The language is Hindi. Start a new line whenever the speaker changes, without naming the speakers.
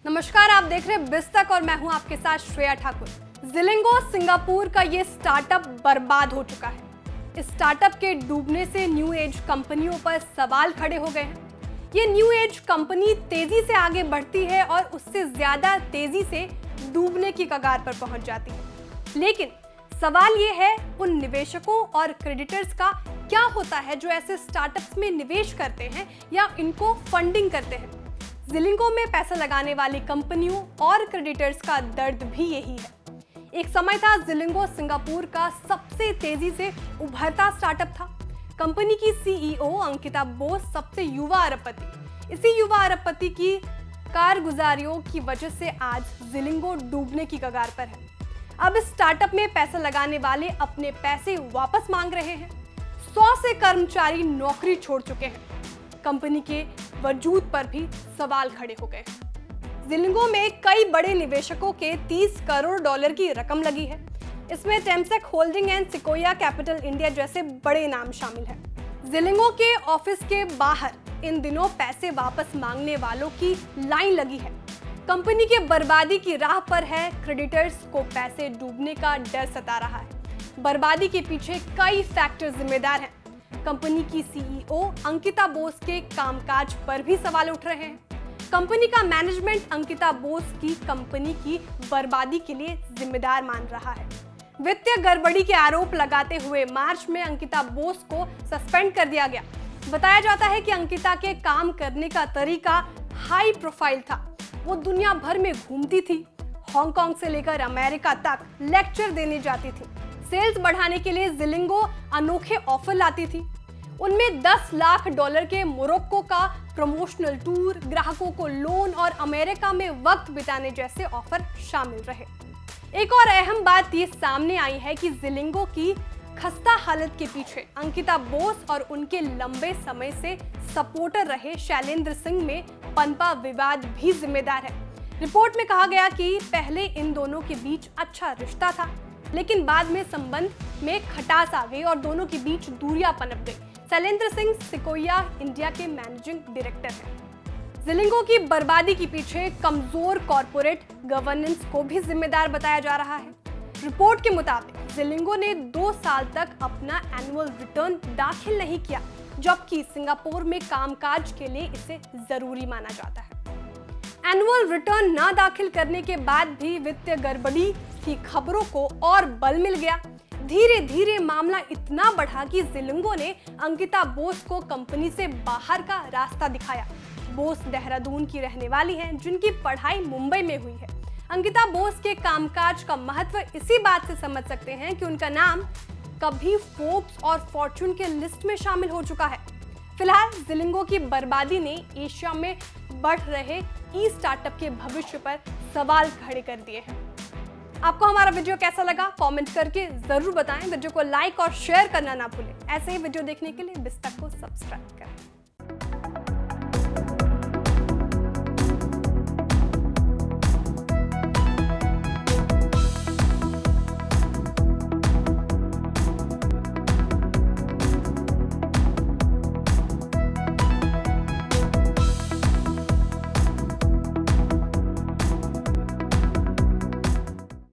नमस्कार, आप देख रहे हैं बिस्तक और मैं हूं आपके साथ श्रेया ठाकुर। ज़िलिंगो सिंगापुर का ये स्टार्टअप बर्बाद हो चुका है। इस स्टार्टअप के डूबने से न्यू एज कंपनियों पर सवाल खड़े हो गए हैं। ये न्यू एज कंपनी तेजी से आगे बढ़ती है और उससे ज्यादा तेजी से डूबने की कगार पर पहुंच जाती है। लेकिन सवाल ये है उन निवेशकों और क्रेडिटर्स का क्या होता है जो ऐसे स्टार्टअप्स में निवेश करते हैं या इनको फंडिंग करते हैं। ज़िलिंगो में पैसा लगाने वाली कंपनियों और क्रेडिटर्स का दर्द भी यही है। एक समय था ज़िलिंगो सिंगापुर का सबसे तेजी से उभरता स्टार्टअप था। कंपनी की सीईओ अंकिता बोस सबसे युवा अरबपति। इसी युवा अरबपति की कारगुजारियों की वजह से आज ज़िलिंगो डूबने की कगार पर है। अब इस स्टार्टअप में पैसा लगाने वाले अपने पैसे वापस मांग रहे हैं। 100 से कर्मचारी नौकरी छोड़ चुके हैं। कंपनी के वजूद पर भी सवाल खड़े हो गए हैं। ज़िलिंगो में कई बड़े निवेशकों के $30 करोड़ की रकम लगी है। इसमें Temasek holding and Sequoia capital India जैसे बड़े नाम शामिल हैं। ज़िलिंगो के ऑफिस के बाहर इन दिनों पैसे वापस मांगने वालों की लाइन लगी है। कंपनी के बर्बादी की राह पर है। क्रेडिटर्स को पैसे डूबने का डर सता रहा है। बर्बादी के पीछे कई फैक्टर जिम्मेदार हैं। कंपनी की सीईओ अंकिता बोस के कामकाज पर भी सवाल उठ रहे हैं। कंपनी का मैनेजमेंट अंकिता बोस की कंपनी की बर्बादी के लिए जिम्मेदार मान रहा है। वित्तीय गड़बड़ी के आरोप लगाते हुए मार्च में अंकिता बोस को सस्पेंड कर दिया गया। बताया जाता है कि अंकिता के काम करने का तरीका हाई प्रोफाइल था। वो दुनिया भर में घूमती थी। हांगकांग से लेकर अमेरिका तक लेक्चर देने जाती थी। सेल्स बढ़ाने के लिए ज़िलिंगो अनोखे ऑफर लाती थी। उनमें $10 लाख के मोरक्को का प्रमोशनल टूर, ग्राहकों को लोन और अमेरिका में वक्त बिताने जैसे ऑफर शामिल रहे। एक और अहम बात ये सामने आई है कि ज़िलिंगो की खस्ता हालत के पीछे अंकिता बोस और उनके लंबे समय से सपोर्टर रहे शैलेंद्र सिंह में पनपा विवाद भी जिम्मेदार है। रिपोर्ट में कहा गया कि पहले इन दोनों के बीच अच्छा रिश्ता था, लेकिन बाद में संबंध में खटास आ गई और दोनों के बीच दूरियां पनप गई। शैलेंद्र सिंह सिकोया इंडिया के मैनेजिंग डायरेक्टर हैं। ज़िलिंगो की बर्बादी के पीछे कमजोर कॉर्पोरेट गवर्नेंस को भी जिम्मेदार बताया जा रहा है। रिपोर्ट के मुताबिक ज़िलिंगो ने 2 साल तक अपना एनुअल रिटर्न दाखिल नहीं किया, जबकि सिंगापुर में कामकाज के लिए इसे जरूरी माना जाता है। एनुअल रिटर्न ना दाखिल करने के बाद भी वित्तीय गड़बड़ी की खबरों को और बल मिल गया। धीरे धीरे मामला इतना बढ़ा कि ज़िलिंगो ने अंकिता बोस को कंपनी से बाहर का रास्ता दिखाया। बोस देहरादून की रहने वाली हैं, जिनकी पढ़ाई मुंबई में हुई है। अंकिता बोस के कामकाज का महत्व इसी बात से समझ सकते हैं कि उनका नाम कभी फोर्ब्स और फॉर्च्यून के लिस्ट में शामिल हो चुका है। फिलहाल ज़िलिंगो की बर्बादी ने एशिया में बढ़ रहे ई स्टार्टअप के भविष्य पर सवाल खड़े कर दिए हैं। आपको हमारा वीडियो कैसा लगा कमेंट करके जरूर बताएं। वीडियो को लाइक और शेयर करना ना भूलें। ऐसे ही वीडियो देखने के लिए बिस्तक को सब्सक्राइब करें।